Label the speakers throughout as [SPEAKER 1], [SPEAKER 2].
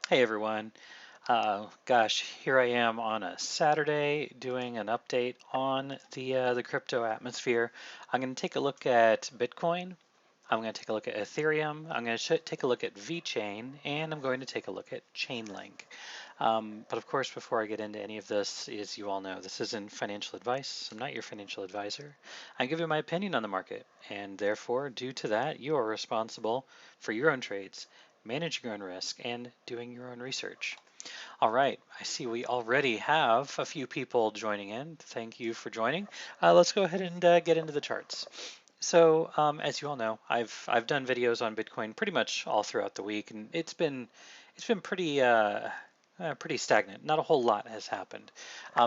[SPEAKER 1] Hey everyone. Gosh, here I am on a Saturday doing an update on the crypto atmosphere. I'm going to take a look at Bitcoin. I'm going to take a look at Ethereum. I'm going to take a look at VeChain, and I'm going to take a look at Chainlink. But of course, before I get into any of this, as you all know, this isn't financial advice. I'm not your financial advisor. I give you my opinion on the market, and therefore, due to that, you are responsible for your own trades, managing your own risk, and doing your own research. All right, I see we already have a few people joining in. Thank you for joining. Let's go ahead and get into the charts. So, as you all know, I've done videos on Bitcoin pretty much all throughout the week, and it's been pretty stagnant. Not a whole lot has happened.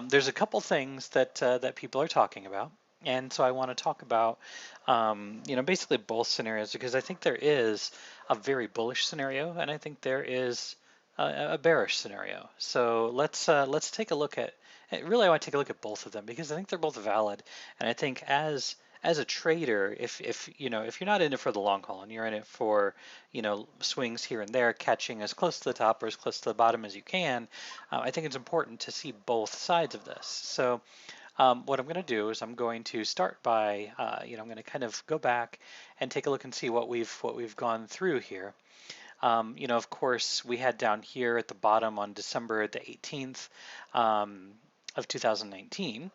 [SPEAKER 1] There's a couple things that people are talking about, and so I want to talk about basically both scenarios because I think there is a very bullish scenario, and I think there is a bearish scenario. So let's take a look at. Really, I want to take a look at both of them because I think they're both valid, and I think as a trader, if you're not in it for the long haul and you're in it for swings here and there, catching as close to the top or as close to the bottom as you can, I think it's important to see both sides of this. So what I'm going to do is I'm going to start by I'm going to kind of go back and take a look and see what we've gone through here. Of course, we had down here at the bottom on December the 18th of 2019.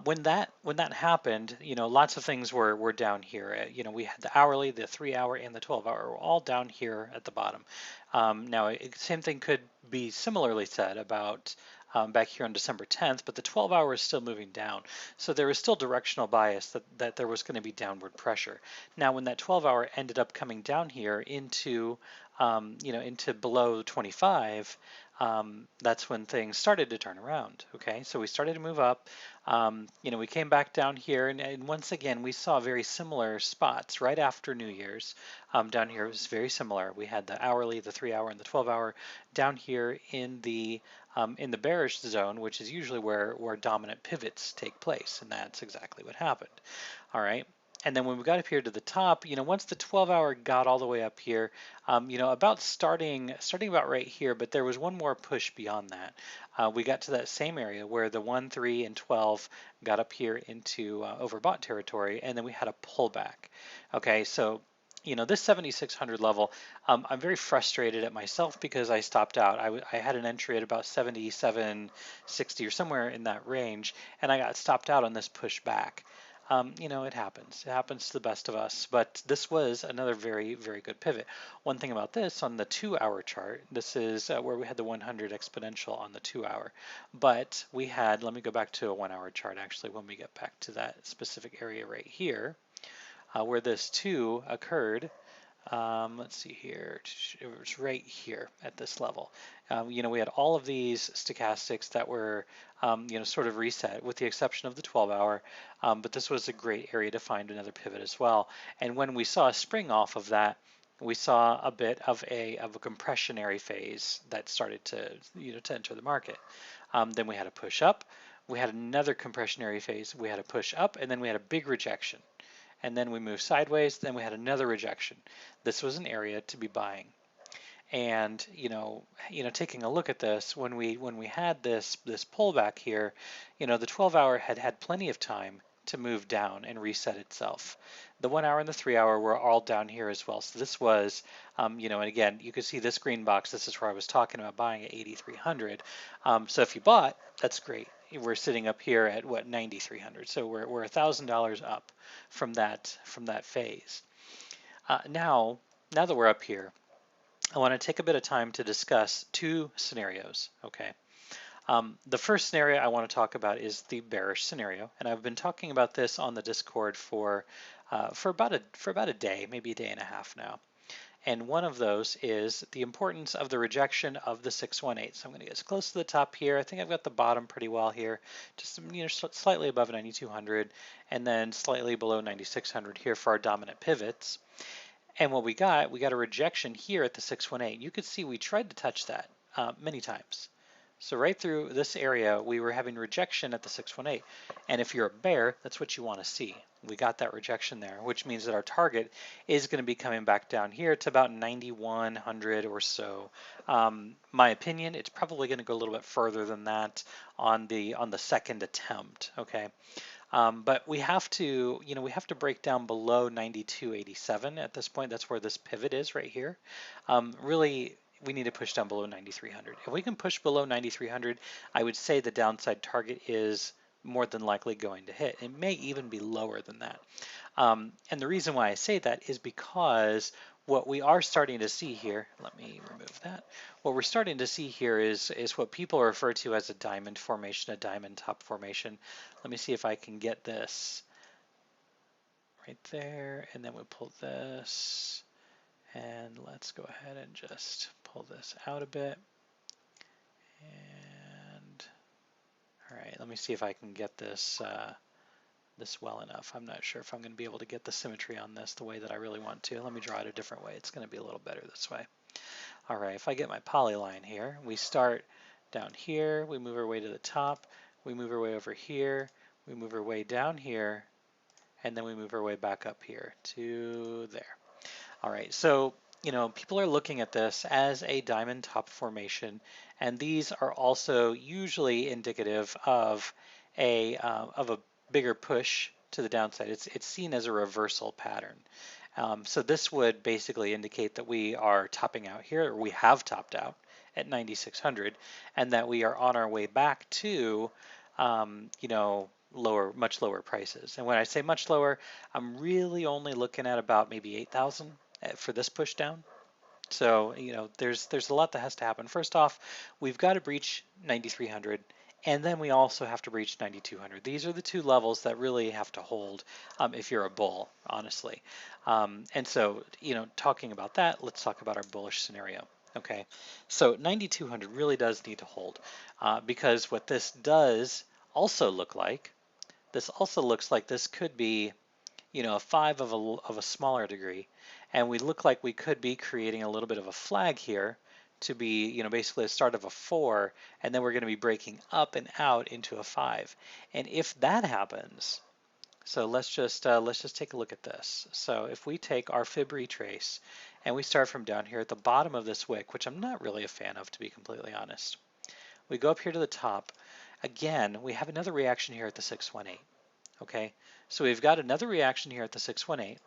[SPEAKER 1] When that happened, lots of things were down here. We had the hourly, the 3 hour, and the 12 hour were all down here at the bottom. Now, same thing could be similarly said about back here on December 10th, but the 12 hour is still moving down. So there was still directional bias that there was going to be downward pressure. Now, when that 12 hour ended up coming down here into below 25, that's when things started to turn around. Okay, so we started to move up. We came back down here, and once again, we saw very similar spots right after New Year's. Down here it was very similar. We had the hourly, the 3 hour, and the 12 hour down here in the bearish zone, which is usually where dominant pivots take place, and that's exactly what happened. All right. And then when we got up here to the top, once the 12 hour got all the way up here, about starting about right here, but there was one more push beyond that. We got to that same area where the 1, 3, and 12 got up here into overbought territory, and then we had a pullback. Okay, so this 7,600 level, I'm very frustrated at myself because I stopped out. I had an entry at about 77.60 or somewhere in that range, and I got stopped out on this pushback. It happens. It happens to the best of us. But this was another very, very good pivot. One thing about this on the 2 hour chart, this is where we had the 100 exponential on the 2 hour. But we had, let me go back to a 1 hour chart actually when we get back to that specific area right here, where this 2 occurred. Let's see here. It was right here at this level. We had all of these stochastics that were, sort of reset with the exception of the 12 hour. But this was a great area to find another pivot as well. And when we saw a spring off of that, we saw a bit of a compressionary phase that started to enter the market. Then we had a push up. We had another compressionary phase. We had a push up, and then we had a big rejection, and then we moved sideways, then we had another rejection. This was an area to be buying. And taking a look at this, when we had this pullback here, the 12 hour had plenty of time to move down and reset itself. The 1 hour and the 3 hour were all down here as well. So this was, and again, you can see this green box. This is where I was talking about buying at 8,300. So if you bought, that's great. We're sitting up here at what, 9,300. So we're $1,000 up from that phase. Now that we're up here, I want to take a bit of time to discuss two scenarios. Okay. The first scenario I want to talk about is the bearish scenario, and I've been talking about this on the Discord for about a day, maybe a day and a half now. And one of those is the importance of the rejection of the 618. So I'm going to get as close to the top here. I think I've got the bottom pretty well here, just slightly above 9,200, and then slightly below 9,600 here for our dominant pivots. And what we got a rejection here at the 618. You could see we tried to touch that many times. So right through this area, we were having rejection at the 618. And if you're a bear, that's what you want to see. We got that rejection there, which means that our target is going to be coming back down here to about 9,100 or so. My opinion, it's probably going to go a little bit further than that on the second attempt. Okay. But we have to, we have to break down below 92.87 at this point. That's where this pivot is right here. Really, we need to push down below 9,300. If we can push below 9,300, I would say the downside target is more than likely going to hit. It may even be lower than that. And the reason why I say that is because what we are starting to see here, let me remove that. What we're starting to see here is what people refer to as a diamond formation, a diamond top formation. Let me see if I can get this right there, and then we pull this, and let's go ahead and just pull this out a bit. And all right, let me see if I can get this this well enough. I'm not sure if I'm going to be able to get the symmetry on this the way that I really want to. Let me draw it a different way. It's going to be a little better this way. All right, if I get my polyline here, we start down here, we move our way to the top, we move our way over here, we move our way down here, and then we move our way back up here to there. All right, so people are looking at this as a diamond top formation, and these are also usually indicative of a bigger push to the downside. It's seen as a reversal pattern. So this would basically indicate that we are topping out here, or we have topped out at 9,600, and that we are on our way back to, much lower prices. And when I say much lower, I'm really only looking at about maybe 8,000 for this push down. So, there's a lot that has to happen. First off, we've got to breach 9,300, and then we also have to breach 9,200. These are the two levels that really have to hold if you're a bull, honestly. And so, talking about that, let's talk about our bullish scenario. Okay, so 9,200 really does need to hold because what this does also look like, this could be a 5 of a smaller degree, and we look like we could be creating a little bit of a flag here to be, basically a start of a 4, and then we're going to be breaking up and out into a 5. And if that happens, so let's just take a look at this. So if we take our fib retrace and we start from down here at the bottom of this wick, which I'm not really a fan of, to be completely honest, we go up here to the top. Again, we have another reaction here at the 618. Okay, so we've got another reaction here at the 618,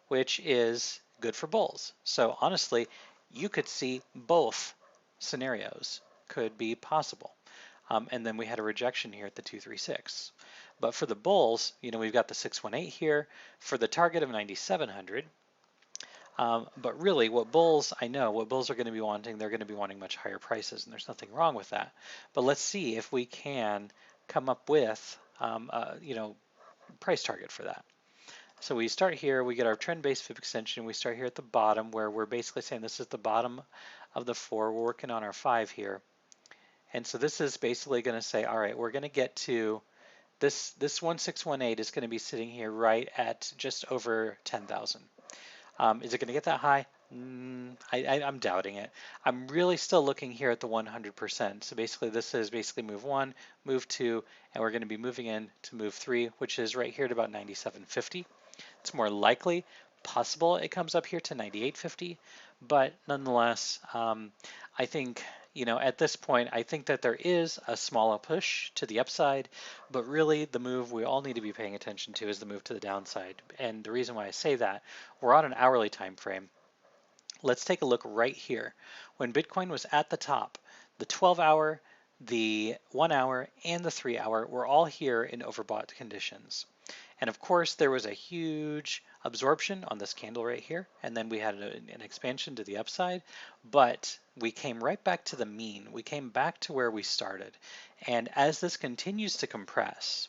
[SPEAKER 1] which is good for bulls. So honestly, you could see both scenarios could be possible. And then we had a rejection here at the 236. But for the bulls, we've got the 618 here for the target of 9,700. But really, what bulls are going to be wanting, they're going to be wanting much higher prices, and there's nothing wrong with that. But let's see if we can come up with, price target for that. So we start here, we get our trend-based fib extension, we start here at the bottom where we're basically saying this is the bottom of the 4, we're working on our 5 here. And so this is basically going to say, all right, we're going to get to, this 1618 is going to be sitting here right at just over 10,000. Is it going to get that high? I'm doubting it. I'm really still looking here at the 100%. So basically this is move 1, move 2, and we're going to be moving in to move 3, which is right here at about 97.50. It's more likely possible it comes up here to 98.50, but nonetheless, I think, at this point, I think that there is a small push to the upside, but really the move we all need to be paying attention to is the move to the downside. And the reason why I say that, we're on an hourly time frame. Let's take a look right here. When Bitcoin was at the top, the 12-hour, the 1-hour, and the 3-hour were all here in overbought conditions. And of course, there was a huge absorption on this candle right here, and then we had an expansion to the upside, but we came right back to the mean. We came back to where we started. And as this continues to compress,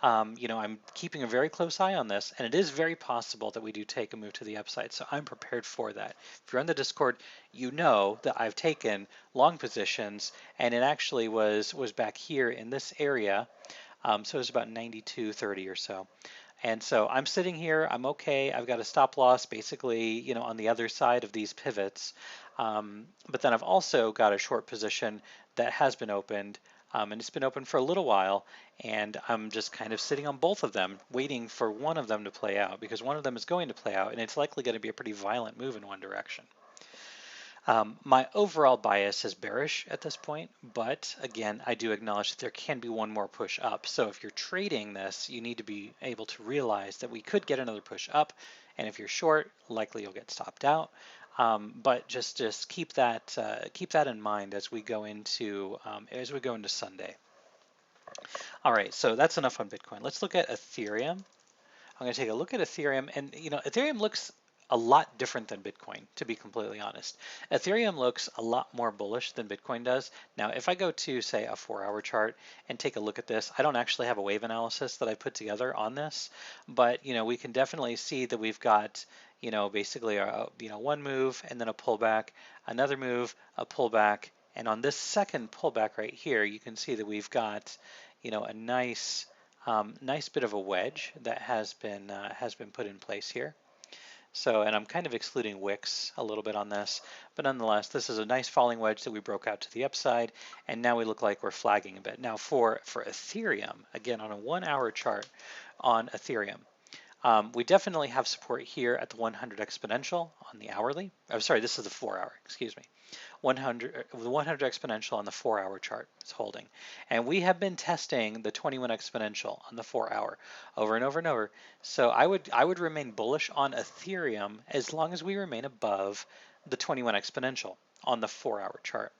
[SPEAKER 1] I'm keeping a very close eye on this, and it is very possible that we do take a move to the upside, so I'm prepared for that. If you're on the Discord, you know that I've taken long positions, and it actually was back here in this area, so it was about 92.30 or so. And so I'm sitting here, I'm okay. I've got a stop loss basically, on the other side of these pivots. But then I've also got a short position that has been opened, and it's been open for a little while, and I'm just kind of sitting on both of them, waiting for one of them to play out, because one of them is going to play out, and it's likely going to be a pretty violent move in one direction. My overall bias is bearish at this point, but again, I do acknowledge that there can be one more push up. So if you're trading this, you need to be able to realize that we could get another push up, and if you're short, likely you'll get stopped out. But just keep that in mind as we go into Sunday. All right, so that's enough on Bitcoin. Let's look at Ethereum. I'm going to take a look at Ethereum, and Ethereum looks a lot different than Bitcoin, to be completely honest. Ethereum looks a lot more bullish than Bitcoin does. Now, if I go to, say, a 4-hour chart and take a look at this, I don't actually have a wave analysis that I put together on this, but we can definitely see that we've got basically one move and then a pullback, another move, a pullback, and on this second pullback right here, you can see that we've got a nice bit of a wedge that has been put in place here. So, and I'm kind of excluding wicks a little bit on this, but nonetheless, this is a nice falling wedge that we broke out to the upside, and now we look like we're flagging a bit. Now for Ethereum, again on a 1-hour chart on Ethereum, we definitely have support here at the 100 exponential on the hourly. Oh, sorry, this is the 4-hour, excuse me. The 100 exponential on the 4-hour chart is holding. And we have been testing the 21 exponential on the 4-hour over and over and over. So I would remain bullish on Ethereum as long as we remain above the 21 exponential on the 4-hour chart.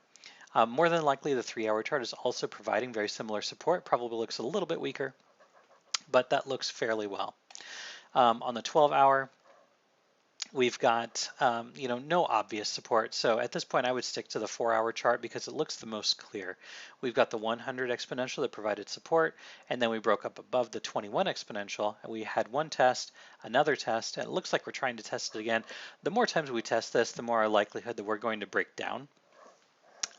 [SPEAKER 1] More than likely, the 3-hour chart is also providing very similar support. Probably looks a little bit weaker, but that looks fairly well. On the 12-hour, we've got no obvious support. So at this point, I would stick to the 4-hour chart because it looks the most clear. We've got the 100 exponential that provided support, and then we broke up above the 21 exponential, and we had one test, another test, and it looks like we're trying to test it again. The more times we test this, the more our likelihood that we're going to break down.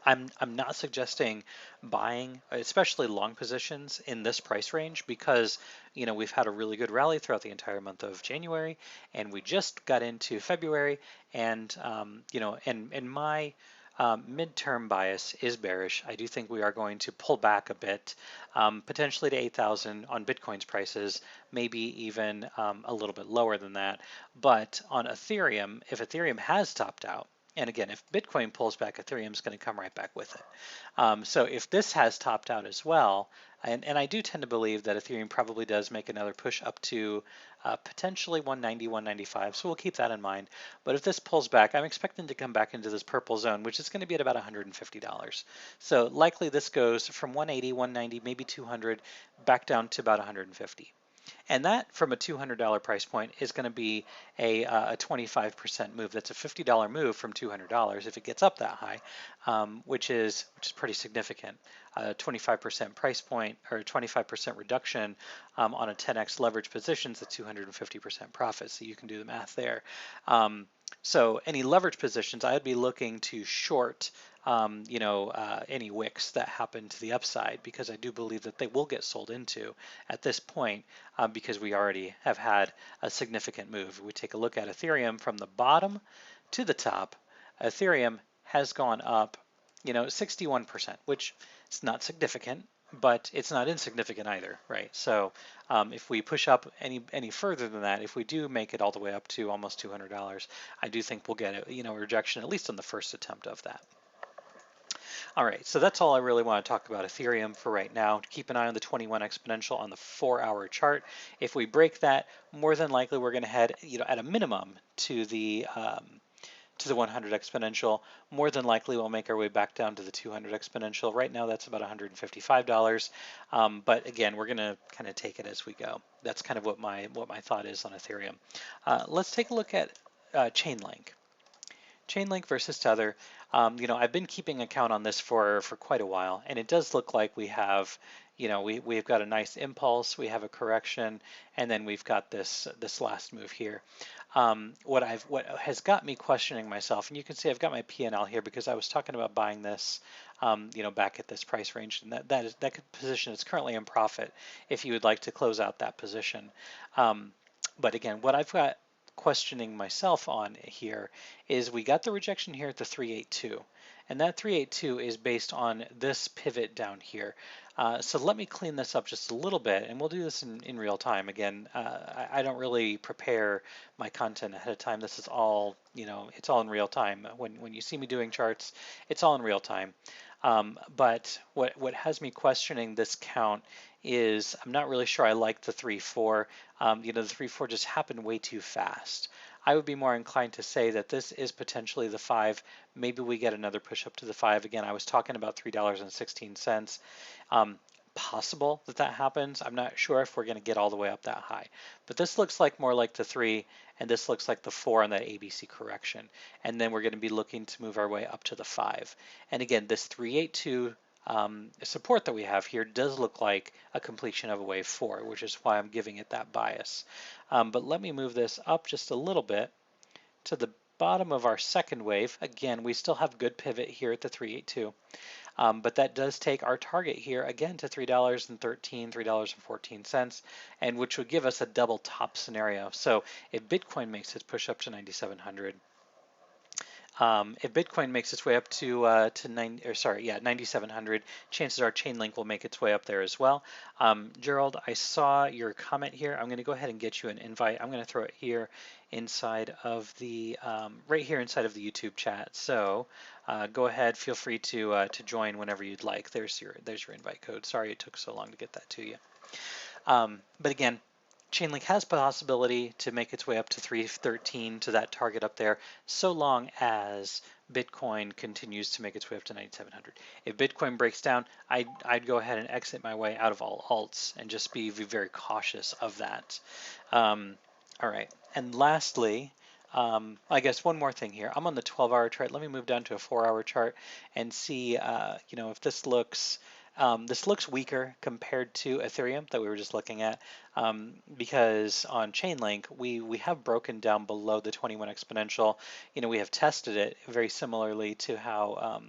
[SPEAKER 1] I'm not suggesting buying, especially long positions in this price range, because we've had a really good rally throughout the entire month of January, and we just got into February, and and my midterm bias is bearish. I do think we are going to pull back a bit, potentially to 8,000 on Bitcoin's prices, maybe even a little bit lower than that. But on Ethereum, if Ethereum has topped out, and again, if Bitcoin pulls back, Ethereum is going to come right back with it. So if this has topped out as well, and I do tend to believe that Ethereum probably does make another push up to potentially 190, 195, so we'll keep that in mind. But if this pulls back, I'm expecting to come back into this purple zone, which is going to be at about $150. So likely this goes from 180, 190, maybe 200, back down to about 150. And that, from a $200 price point, is going to be a 25% move. That's a $50 move from $200 if it gets up that high, which is pretty significant. 25% price point, or 25% reduction on a 10x leverage position is a 250% profit. So you can do the math there. So any leverage positions, I'd be looking to short any wicks that happen to the upside, because I do believe that they will get sold into at this point, because we already have had a significant move. If we take a look at Ethereum from the bottom to the top, Ethereum has gone up 61%, which is not significant, but it's not insignificant either, right? So if we push up any further than that, if we do make it all the way up to almost $200, I do think we'll get a rejection, at least on the first attempt of that. All right, so that's all I really want to talk about Ethereum for right now. Keep an eye on the 21 exponential on the 4-hour chart. If we break that, more than likely we're going to head, at a minimum to the 100 exponential. More than likely we'll make our way back down to the 200 exponential. Right now that's about $155. But again, we're going to kind of take it as we go. That's kind of what my thought is on Ethereum. Let's take a look at Chainlink. Chainlink versus Tether. I've been keeping account on this for quite a while, and it does look like we have, we've got a nice impulse, we have a correction, and then we've got this last move here. What has got me questioning myself, and you can see I've got my P&L here because I was talking about buying this back at this price range, and that position is currently in profit if you would like to close out that position. But again, what I've got questioning myself on here is we got the rejection here at the 382, and that 382 is based on this pivot down here. So let me clean this up just a little bit, and we'll do this in real time. Again, I don't really prepare my content ahead of time. This is all, it's all in real time. When you see me doing charts, it's all in real time. But what has me questioning this count is I'm not really sure I like the 3-4. The 3-4 just happened way too fast. I would be more inclined to say that this is potentially the 5. Maybe we get another push up to the 5. Again, I was talking about $3.16. Possible that happens. I'm not sure if we're going to get all the way up that high, but this looks like more like the 3, and this looks like the 4 on that ABC correction. And then we're going to be looking to move our way up to the 5. And again, this 382 support that we have here does look like a completion of a wave 4, which is why I'm giving it that bias. But let me move this up just a little bit to the bottom of our second wave. Again, we still have good pivot here at the 382. But that does take our target here again to $3.13, $3.14, and which would give us a double top scenario. So if Bitcoin makes its push up to 9,700, if Bitcoin makes its way up to 9,700, chances are Chainlink will make its way up there as well. Gerald, I saw your comment here. I'm going to go ahead and get you an invite. I'm going to throw it here inside of the right here inside of the YouTube chat. So go ahead, feel free to join whenever you'd like. There's your invite code. Sorry it took so long to get that to you. But again, Chainlink has possibility to make its way up to 313 to that target up there, so long as Bitcoin continues to make its way up to 9,700. If Bitcoin breaks down, I'd go ahead and exit my way out of all alts and just be very cautious of that. All right, and lastly, I guess one more thing here. I'm on the 12-hour chart. Let me move down to a 4-hour chart and see, if this looks weaker compared to Ethereum that we were just looking at, because on Chainlink we have broken down below the 21 exponential. We have tested it very similarly to how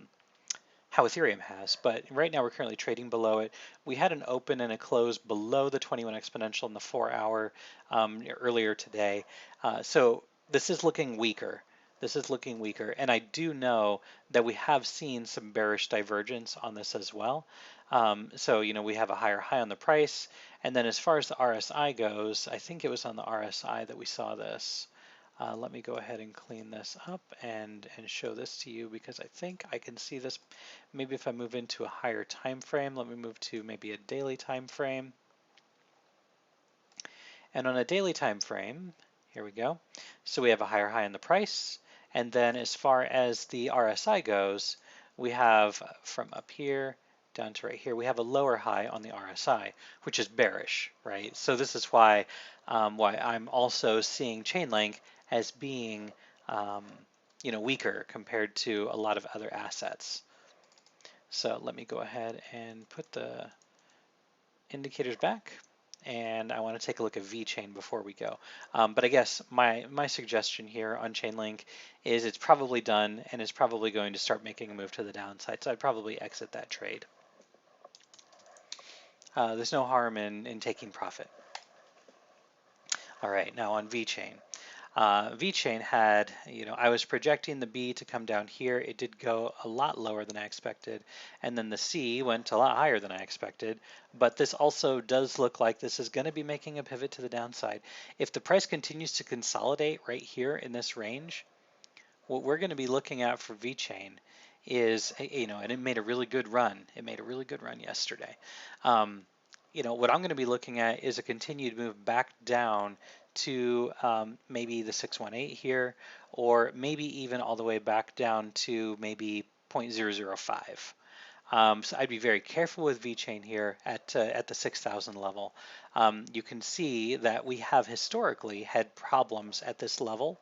[SPEAKER 1] Ethereum has, but right now we're currently trading below it. We had an open and a close below the 21 exponential in the 4-hour earlier today, so this is looking weaker. This is looking weaker, and I do know that we have seen some bearish divergence on this as well. So we have a higher high on the price, and then as far as the RSI goes, I think it was on the RSI that we saw this. Let me go ahead and clean this up and show this to you, because I think I can see this. Maybe if I move into a higher time frame, let me move to maybe a daily time frame. And on a daily time frame, here we go. So we have a higher high in the price, and then as far as the RSI goes, we have from up here down to right here, we have a lower high on the RSI, which is bearish, right? So this is why I'm also seeing Chainlink as being weaker compared to a lot of other assets. So let me go ahead and put the indicators back, and I want to take a look at VeChain before we go. But I guess my suggestion here on Chainlink is it's probably done, and it's probably going to start making a move to the downside, so I'd probably exit that trade. There's no harm in taking profit. All right, now on VeChain. VeChain had, I was projecting the B to come down here. It did go a lot lower than I expected, and then the C went a lot higher than I expected. But this also does look like this is going to be making a pivot to the downside. If the price continues to consolidate right here in this range, what we're going to be looking at for VeChain is, and it made a really good run. It made a really good run yesterday. What I'm going to be looking at is a continued move back down to maybe the 618 here, or maybe even all the way back down to maybe 0.005. So I'd be very careful with VeChain here at the 6,000 level. You can see that we have historically had problems at this level,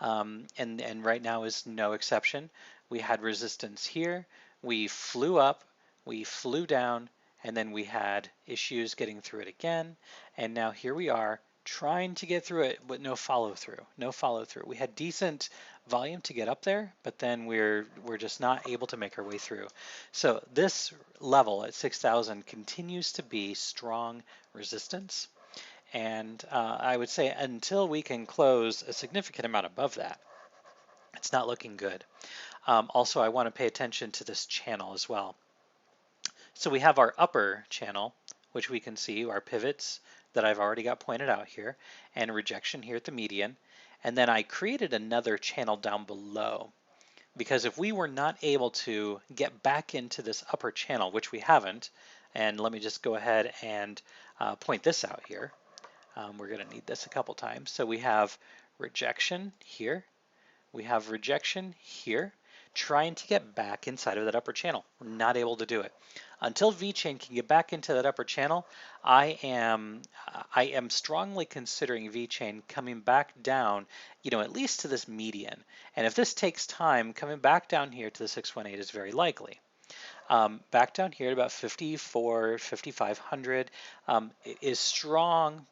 [SPEAKER 1] and right now is no exception. We had resistance here, we flew up, we flew down, and then we had issues getting through it again, and now here we are trying to get through it, but no follow through, no follow through. We had decent volume to get up there, but then we're just not able to make our way through. So this level at 6,000 continues to be strong resistance. And I would say until we can close a significant amount above that, it's not looking good. Also, I want to pay attention to this channel as well. So we have our upper channel, which we can see our pivots that I've already got pointed out here, and rejection here at the median. And then I created another channel down below, because if we were not able to get back into this upper channel, which we haven't, and let me just go ahead and point this out here. We're going to need this a couple times. So we have rejection here. We have rejection here, trying to get back inside of that upper channel. We're not able to do it. Until VeChain can get back into that upper channel, I am strongly considering VeChain coming back down, at least to this median. And if this takes time, coming back down here to the 618 is very likely. Back down here at about 54, 5,500 is strong.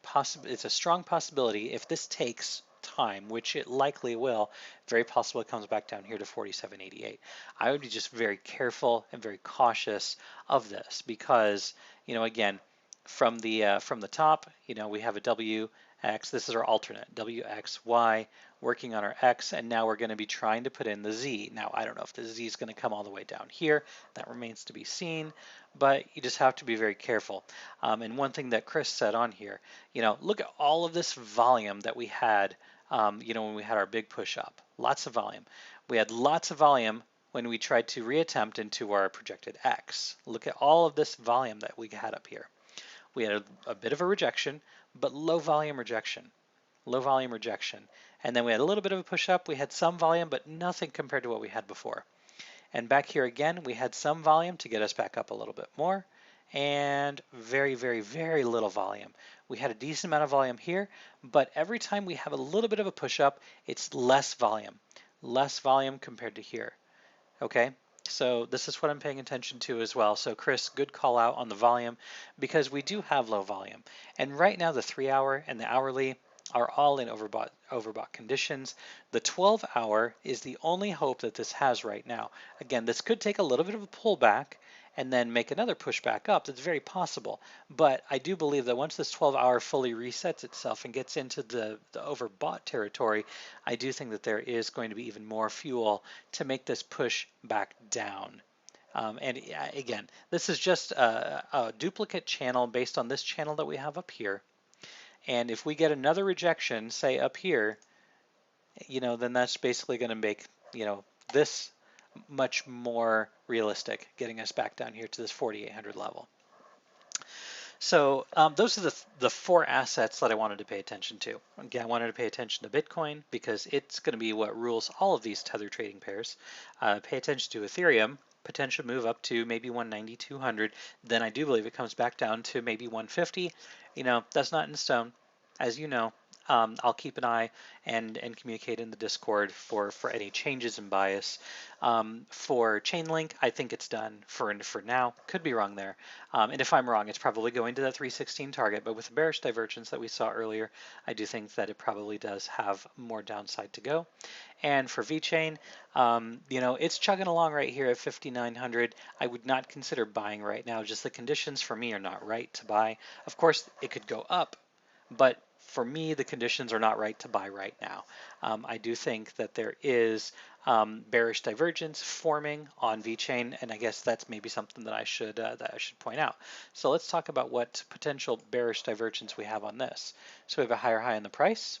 [SPEAKER 1] It's a strong possibility if this takes time, which it likely will. Very possible it comes back down here to 47.88. I would be just very careful and very cautious of this because, again, from the top, we have a WX. This is our alternate WXY working on our X, and now we're going to be trying to put in the Z. Now, I don't know if the Z is going to come all the way down here. That remains to be seen, but you just have to be very careful. And one thing that Chris said on here, look at all of this volume that we had, when we had our big push up. Lots of volume. We had lots of volume when we tried to reattempt into our projected X. Look at all of this volume that we had up here. We had a bit of a rejection, but low volume rejection. Low volume rejection. And then we had a little bit of a push up. We had some volume, but nothing compared to what we had before. And back here again, we had some volume to get us back up a little bit more, and very, very, very little volume. We had a decent amount of volume here, but every time we have a little bit of a push up, it's less volume compared to here. Okay, so this is what I'm paying attention to as well. So Chris, good call out on the volume because we do have low volume. And right now the 3-hour and the hourly are all in overbought conditions. The 12-hour is the only hope that this has right now. Again, this could take a little bit of a pullback and then make another push back up. That's very possible. But I do believe that once this 12-hour fully resets itself and gets into the overbought territory, I do think that there is going to be even more fuel to make this push back down. And again, this is just a duplicate channel based on this channel that we have up here. And if we get another rejection, say up here, then that's basically going to make, this much more realistic, getting us back down here to this 4,800 level. So those are the 4 assets that I wanted to pay attention to. Again, I wanted to pay attention to Bitcoin because it's going to be what rules all of these tether trading pairs. Pay attention to Ethereum, potential move up to maybe 190, 200. Then I do believe it comes back down to maybe 150. That's not in stone, as you know. I'll keep an eye and communicate in the Discord for any changes in bias. For Chainlink, I think it's done for now. Could be wrong there. And if I'm wrong, it's probably going to that 316 target. But with the bearish divergence that we saw earlier, I do think that it probably does have more downside to go. And for VeChain, it's chugging along right here at 5,900. I would not consider buying right now. Just the conditions for me are not right to buy. Of course, it could go up, but for me, the conditions are not right to buy right now. I do think that there is bearish divergence forming on VeChain, and I guess that's maybe something that I should point out. So let's talk about what potential bearish divergence we have on this. So we have a higher high in the price,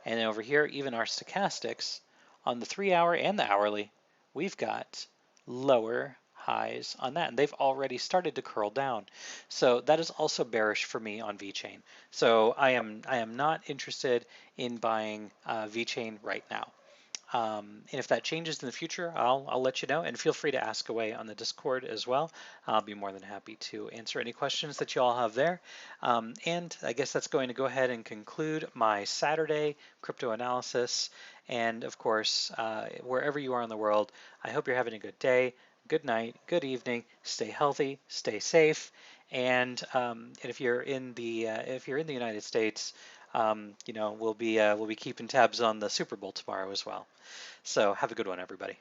[SPEAKER 1] and then over here, even our stochastics on the 3-hour and the hourly, we've got lower highs on that, and they've already started to curl down. So that is also bearish for me on VeChain. So I am not interested in buying VeChain right now. And if that changes in the future, I'll let you know, and feel free to ask away on the Discord as well. I'll be more than happy to answer any questions that you all have there. And I guess that's going to go ahead and conclude my Saturday crypto analysis. And of course, wherever you are in the world, I hope you're having a good day, good night, good evening, stay healthy, stay safe, And if you're in the United States, we'll be keeping tabs on the Super Bowl tomorrow as well. So have a good one, everybody.